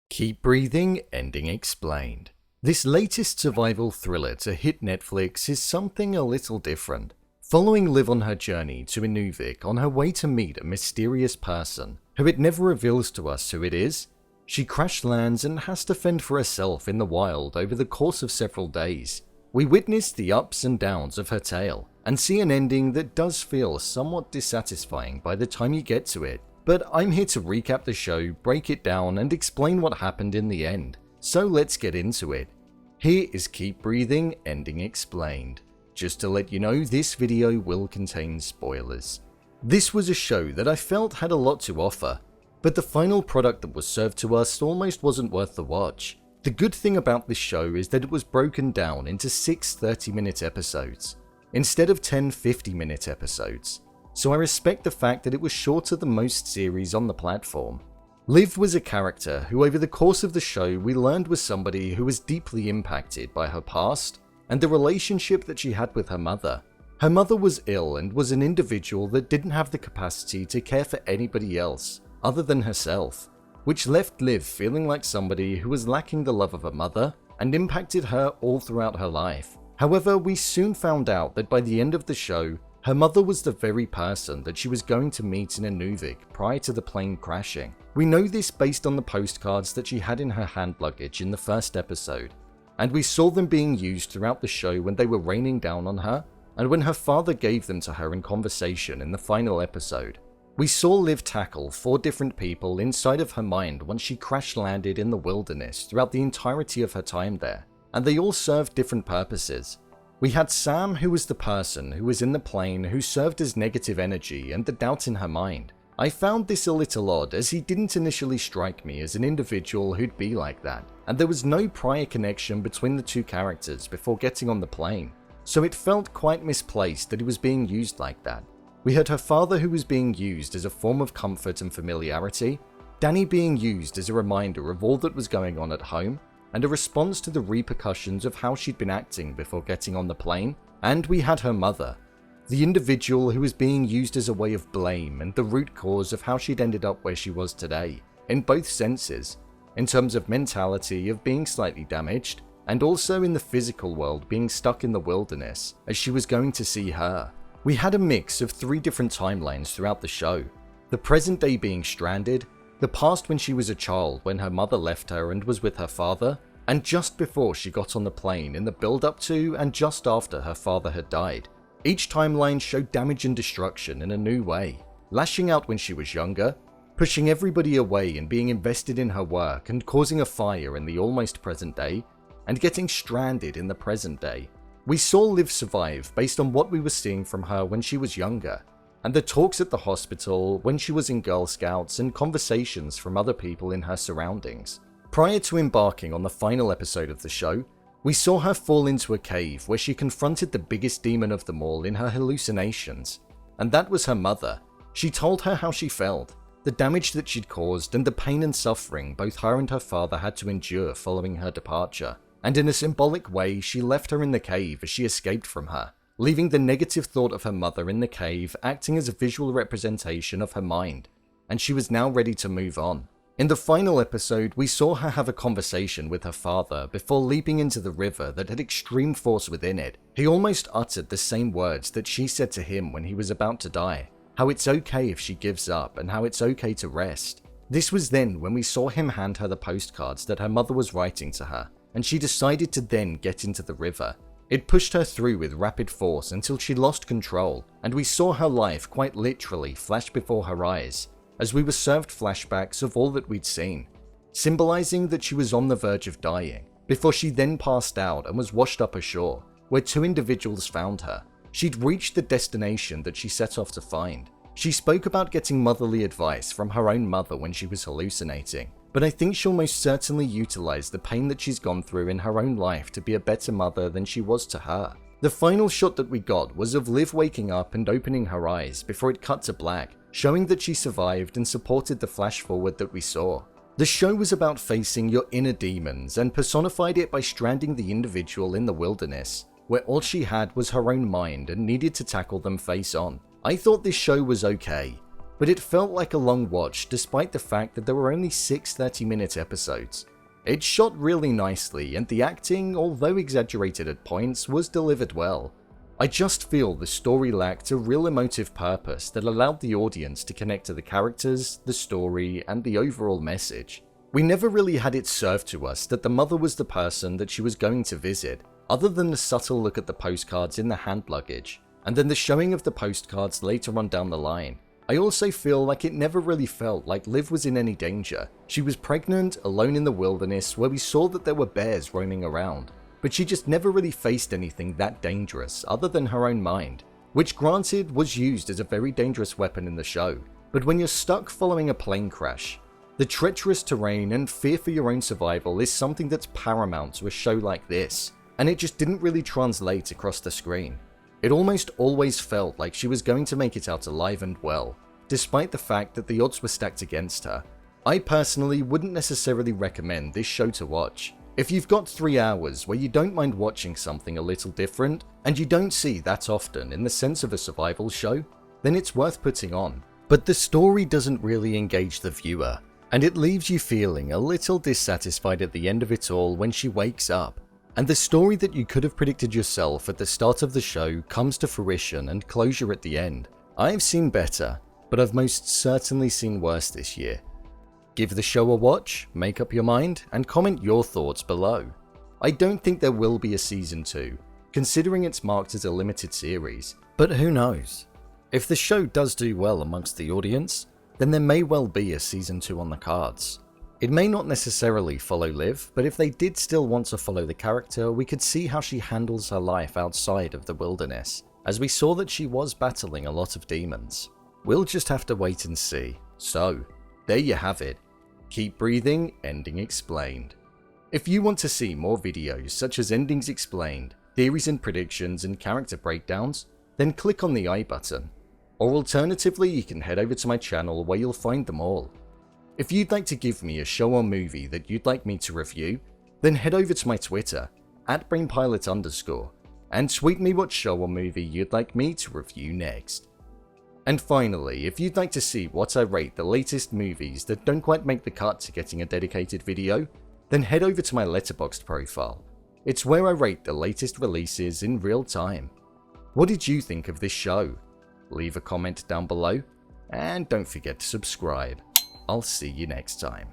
Keep Breathing, Ending Explained. This latest survival thriller to hit Netflix is something a little different. Following Liv on her journey to Inuvik on her way to meet a mysterious person, who it never reveals to us who it is, she crash lands and has to fend for herself in the wild over the course of several days. We witness the ups and downs of her tale, and see an ending that does feel somewhat dissatisfying by the time you get to it. But I'm here to recap the show, break it down, and explain what happened in the end. So let's get into it. Here is Keep Breathing, Ending Explained. Just to let you know, this video will contain spoilers. This was a show that I felt had a lot to offer, but the final product that was served to us almost wasn't worth the watch. The good thing about this show is that it was broken down into 6 30-minute episodes, instead of 10 50-minute episodes. So I respect the fact that it was shorter than most series on the platform. Liv was a character who over the course of the show we learned was somebody who was deeply impacted by her past and the relationship that she had with her mother. Her mother was ill and was an individual that didn't have the capacity to care for anybody else other than herself, which left Liv feeling like somebody who was lacking the love of her mother and impacted her all throughout her life. However, we soon found out that by the end of the show, her mother was the very person that she was going to meet in Inuvik prior to the plane crashing. We know this based on the postcards that she had in her hand luggage in the first episode, and we saw them being used throughout the show when they were raining down on her, and when her father gave them to her in conversation in the final episode. We saw Liv tackle 4 different people inside of her mind once she crash landed in the wilderness throughout the entirety of her time there, and they all served different purposes. We had Sam, who was the person who was in the plane who served as negative energy and the doubt in her mind. I found this a little odd as he didn't initially strike me as an individual who'd be like that, and there was no prior connection between the two characters before getting on the plane, so it felt quite misplaced that he was being used like that. We had her father who was being used as a form of comfort and familiarity, Danny being used as a reminder of all that was going on at home, and a response to the repercussions of how she'd been acting before getting on the plane, and we had her mother, the individual who was being used as a way of blame and the root cause of how she'd ended up where she was today, in both senses, in terms of mentality of being slightly damaged, and also in the physical world being stuck in the wilderness as she was going to see her. We had a mix of 3 different timelines throughout the show, the present day being stranded, the past when she was a child when her mother left her and was with her father, and just before she got on the plane in the build-up to and just after her father had died. Each timeline showed damage and destruction in a new way, lashing out when she was younger, pushing everybody away and being invested in her work and causing a fire in the almost present day, and getting stranded in the present day. We saw Liv survive based on what we were seeing from her when she was younger, and the talks at the hospital, when she was in Girl Scouts, and conversations from other people in her surroundings. Prior to embarking on the final episode of the show, we saw her fall into a cave where she confronted the biggest demon of them all in her hallucinations, and that was her mother. She told her how she felt, the damage that she'd caused, and the pain and suffering both her and her father had to endure following her departure, and in a symbolic way she left her in the cave as she escaped from her, leaving the negative thought of her mother in the cave acting as a visual representation of her mind, and she was now ready to move on. In the final episode, we saw her have a conversation with her father before leaping into the river that had extreme force within it. He almost uttered the same words that she said to him when he was about to die, how it's okay if she gives up and how it's okay to rest. This was then when we saw him hand her the postcards that her mother was writing to her, and she decided to then get into the river. It pushed her through with rapid force until she lost control, and we saw her life quite literally flash before her eyes, as we were served flashbacks of all that we'd seen, symbolizing that she was on the verge of dying, before she then passed out and was washed up ashore, where 2 individuals found her. She'd reached the destination that she set off to find. She spoke about getting motherly advice from her own mother when she was hallucinating, but I think she'll most certainly utilize the pain that she's gone through in her own life to be a better mother than she was to her. The final shot that we got was of Liv waking up and opening her eyes before it cut to black, showing that she survived and supported the flash forward that we saw. The show was about facing your inner demons and personified it by stranding the individual in the wilderness, where all she had was her own mind and needed to tackle them face on. I thought this show was okay. but it felt like a long watch despite the fact that there were only 6 30-minute episodes. It's shot really nicely, and the acting, although exaggerated at points, was delivered well. I just feel the story lacked a real emotive purpose that allowed the audience to connect to the characters, the story, and the overall message. We never really had it served to us that the mother was the person that she was going to visit, other than the subtle look at the postcards in the hand luggage, and then the showing of the postcards later on down the line. I also feel like it never really felt like Liv was in any danger. She was pregnant, alone in the wilderness, where we saw that there were bears roaming around, but she just never really faced anything that dangerous other than her own mind, which granted was used as a very dangerous weapon in the show. But when you're stuck following a plane crash, the treacherous terrain and fear for your own survival is something that's paramount to a show like this, and it just didn't really translate across the screen. It almost always felt like she was going to make it out alive and well, despite the fact that the odds were stacked against her. I personally wouldn't necessarily recommend this show to watch. If you've got 3 hours where you don't mind watching something a little different, and you don't see that often in the sense of a survival show, then it's worth putting on. But the story doesn't really engage the viewer, and it leaves you feeling a little dissatisfied at the end of it all when she wakes up. And the story that you could have predicted yourself at the start of the show comes to fruition and closure at the end. I've seen better, but I've most certainly seen worse this year. Give the show a watch, make up your mind, and comment your thoughts below. I don't think there will be a season 2, considering it's marked as a limited series, but who knows? If the show does do well amongst the audience, then there may well be a season 2 on the cards. It may not necessarily follow Liv, but if they did still want to follow the character, we could see how she handles her life outside of the wilderness, as we saw that she was battling a lot of demons. We'll just have to wait and see. So, there you have it. Keep breathing, Ending Explained. If you want to see more videos such as Endings Explained, theories and predictions, and character breakdowns, then click on the I button. Or alternatively, you can head over to my channel where you'll find them all. If you'd like to give me a show or movie that you'd like me to review, then head over to my Twitter, @BrainPilot_, and tweet me what show or movie you'd like me to review next. And finally, if you'd like to see what I rate the latest movies that don't quite make the cut to getting a dedicated video, then head over to my Letterboxd profile. It's where I rate the latest releases in real time. What did you think of this show? Leave a comment down below, and don't forget to subscribe. I'll see you next time.